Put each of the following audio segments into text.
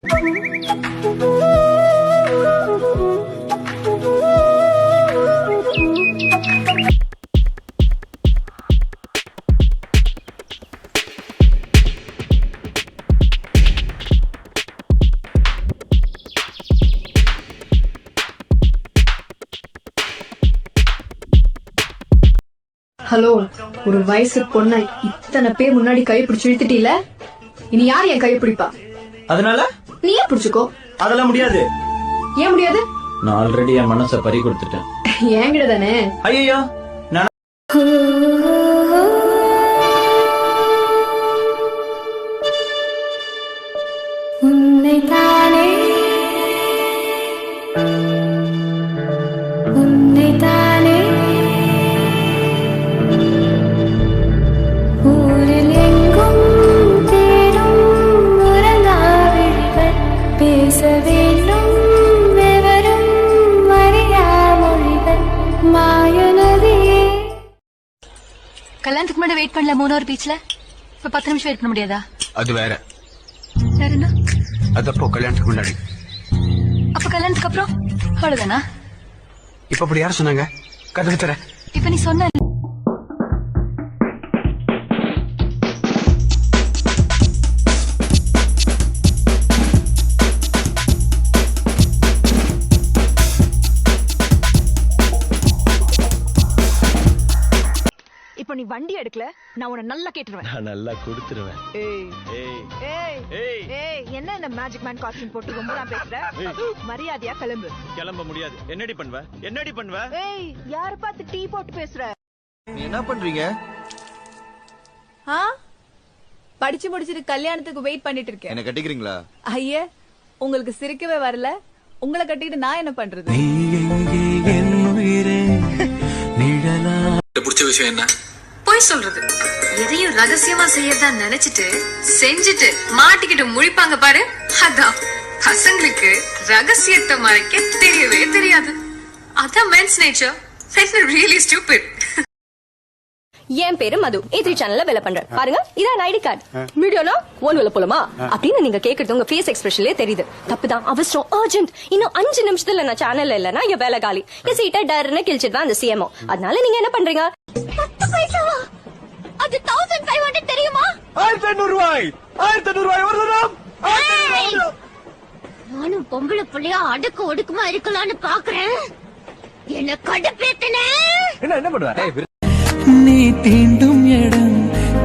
Hello, ஒரு வயசு பொண்ண இத்தனை பேர் முன்னாடி கை பிடிச்சு இழுத்துட்டீல, இனி யார் என் கையை பிடிப்பா? அதனால நீயே பிடிச்சுக்கோ. அதெல்லாம் முடியாது. ஏன் முடியாது? நான் ஆல்ரெடி என் மனசை பறி கொடுத்துட்டேன். என்கிட்ட தானே. ஐயோ, கல்யாணத்துக்கு முன்னாடி வெயிட் பண்ணல 3 பீச்ல. இப்ப 10 நிமிஷம் வெயிட் பண்ண முடியாதா? அது வேற. வேற என்ன? அதப்போ கல்யாணத்துக்கு முன்னாடி. அப்ப கல்யாணத்துக்கு அப்புறம் அவ்வளவுதானா? இப்ப அப்படி யார் சொன்னாங்க? கதவு தர. இப்ப நீ சொன்ன இப்ப நீ வண்டி எடுக்கல, நான் உன்னை நல்லா கேட்டுருவேன். நான் நல்லா கொடுத்துருவேன். என்ன இந்த மேஜிக் மேன் காஸ்டியூம் போட்டு ரொம்ப தான் பேசுற? மரியாதையா கிளம்பு. கிளம்ப முடியாது. என்னடி பண்ணுவ? ஏய், யார பார்த்து டீ போட்டு பேசுற? நீ என்ன பண்றீங்க? படிச்சு முடிச்சிட்டு கல்யாணத்துக்கு வெயிட் பண்ணிட்டு இருக்கேன். என்ன கட்டிக்கிறீங்களா? ஐயே, உங்களுக்கு சிரிக்கவே வரல. உங்களை கட்டிட்டு நான் என்ன பண்றது? பிடிச்ச விஷயம் என்ன? போய் சொல்றது. எதையும் ரகசியமா செய்யறதா நினைச்சிட்டு செஞ்சுட்டு மாட்டிக்கிட்டு முழிப்பாங்க பாரு, அதான் பசங்களுக்கு ரகசியத்தை மறைக்க தெரியவே தெரியாது. அதான் மென்ஸ் நேச்சர். Really stupid. என் பேரு மது. E3 சேனல்ல வேலை பண்றேன். பாருங்க, இதான் ஐடி கார்டு. வீடியோனா ஒன்னுல போலாமா அப்படின்னு நீங்க கேக்குறது உங்க ஃபேஸ் எக்ஸ்பிரஷன்லயே தெரியுது. தப்புதான், அவசரம், அர்ஜென்ட். இன்னும் 5 நிமிஷத்துல நான் சேனல்ல இல்லன்னா என் வேலை காலி. என் சீட்டை டர்னு கிழிச்சிட்டு தான் அந்த CMO. அதனால நீங்க என்ன பண்றீங்க? 10 பைசாவா? அது 1500 தெரியுமா? 1500 ரூபாய். 1500 ரூபாய் ஒரு தினம். நானும் பொம்பளை புள்ளையா அடுக்கு ஒடுக்குமா இருக்கலாம்னு பாக்குறேன். என்ன கடுப்பேத்தனே. என்ன பண்ணுவ? நீ தீண்டும் இடம்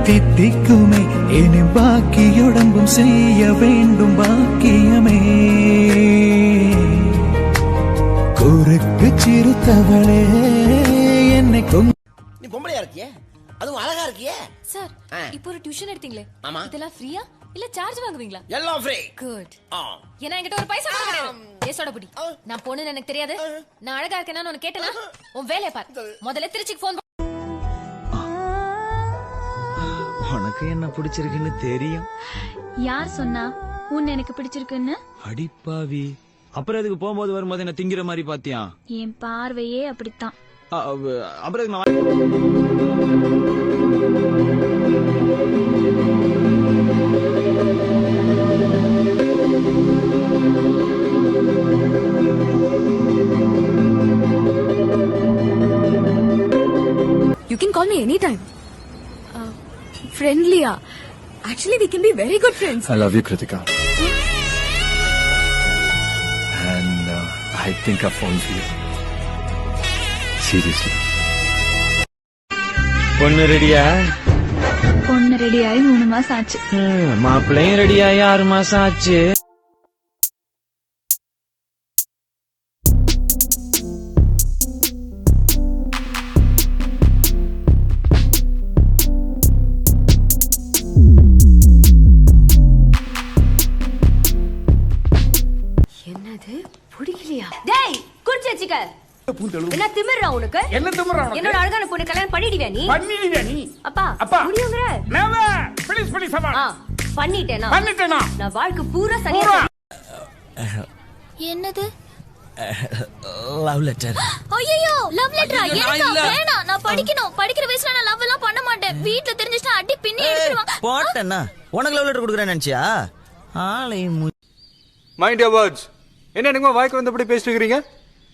தித்திக்குமே, இனி பாக்கியுடம்பும் செய்ய வேண்டும் பாக்கியமே. குறுக்கு சிறுத்தவளே என்னை நீ பொம்பளையா இருக்கியே, அதுவும் அழகா இருக்கியே. சார், இப்போ ஒரு டியூஷன் எடுத்தீங்களே, ஆமா. இதெல்லாம் ஃப்ரீயா இல்ல சார்ஜ் வாங்குவீங்களா? எல்லாம் ஃப்ரீ. குட். ஏன்னா என்கிட்ட ஒரு பைசா கூட கிடையாது. ஏசோட புடி. நான் பொண்ணுன்னு எனக்கு தெரியாது. நான் அழகா இருக்கேன்னு உனக்கு கேட்டனா? உன் வேலைய பாரு. முதல்ல திருச்சிக்கு போன். உனக்கு என்ன பிடிச்சிருக்குன்னு தெரியும். யார் சொன்னா உன்னை எனக்கு பிடிச்சிருக்குன்னு? அடிப்பாவி, அப்புறம் அதுக்கு போகும்போது வரும்போது என்ன திங்கிற மாதிரி பாத்தியா? என் பார்வையே அப்படித்தான். அப்புறம் You can call me anytime. Friendly-ஆ? Actually, we can be very good friends. I love you, Kritika. And I think I've fallen for you. Seriously. பொண்ணு ரெடியா? பொண்ணு ரெடியாயி 3 மாசம் ஆச்சு. மாப்பிள்ளையும் ரெடியாயி 6 மாசம் ஆச்சு. என்னது புடிக்கலையா? டேய், குடிச்சு வச்சுக்க. என்ன திமிர்றா உனக்கு? என்ன திமிர்றா உனக்கு? என்னோட அழகான பொண்ணு கல்யாணம் பண்ணிடுவியா நீ? பண்ணிடுவியா நீ? அப்பா முடியுங்கற? never. please சமா. பண்ணிட்டேனா? நான் வாழ்க்கை பூரா சனியா. என்னது? Love letter. ஐயோ, லவ் லெட்டரா? எனக்கு வேணாம். நான் படிக்கணும். படிக்கிற வயசுல நான் லவ் எல்லாம் பண்ண மாட்டேன். வீட்ல தெரிஞ்சிட்டா அடி பின்னி எடுத்துருவாங்க. போட்டேன்னா உனக்கு லவ் லெட்டர் கொடுக்கறேன்னு நினைச்சியா? ஆளை மைண்ட் யுவர் வேர்ட்ஸ். என்ன என்னங்க வாய்க்கு வந்தபடி பேசிட்டு இருக்கீங்க?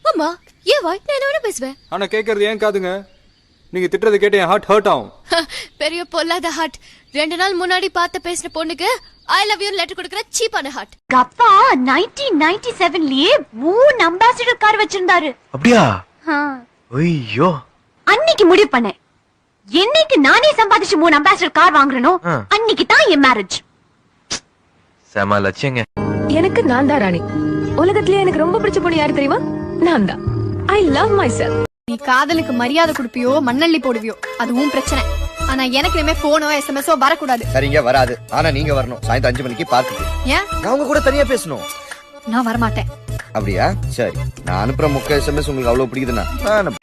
அம்மா ஏன் வாய் நான் என்ன பேசுவேன்? ஆனா கேக்குறது ஏன் காதுங்க? நீங்க திட்டுறது கேட்டு என் ஹார்ட் ஹர்ட் ஆகும். பெரிய பொல்லாத ஹார்ட். 2 நாள் முன்னாடி பார்த்து பேசின பொண்ணுக்கு ஐ லவ் யூ லெட்டர் கொடுக்கற சீப்பான ஹார்ட். அப்பா 1997லயே 3 அம்பாசிடர் கார் வச்சிருந்தாரு. அப்படியா? ஐயோ. அன்னைக்கு முடிவு பண்ணேன், என்னைக்கு நானே சம்பாதிச்சு 3 அம்பாசிடர் கார் வாங்குறனோ அன்னைக்கு தான் என் மேரேஜ். செம லட்சியங்க. எனக்கு நான் தான் ராணி. உலகத்திலேயே எனக்கு ரொம்ப பிடிச்ச பொண்ணு யாரு தெரியுமா? நான் தான். I love my self. நீ காதலுக்கு மரியாதை கொடுப்பியோ மண்ணள்ளி போடுவியோ அதுவும் பிரச்சனை. ஆனா எனக்கு இனிமே போனோ எஸ்எம்எஸோ வரக்கூடாது. சரிங்க வராது. ஆனா நீங்க வரணும் சாயந்தரம் 5 மணிக்கு பார்க்குக்கு. ஏன்? நான் உங்க கூட தனியா பேசணும். நான் வரமாட்டேன். அப்படியா? சரி, நான் அனுப்புற முக்க எஸ்எம்எஸ் உங்களுக்கு அவ்வளவு பிடிக்குதுன்னா நான்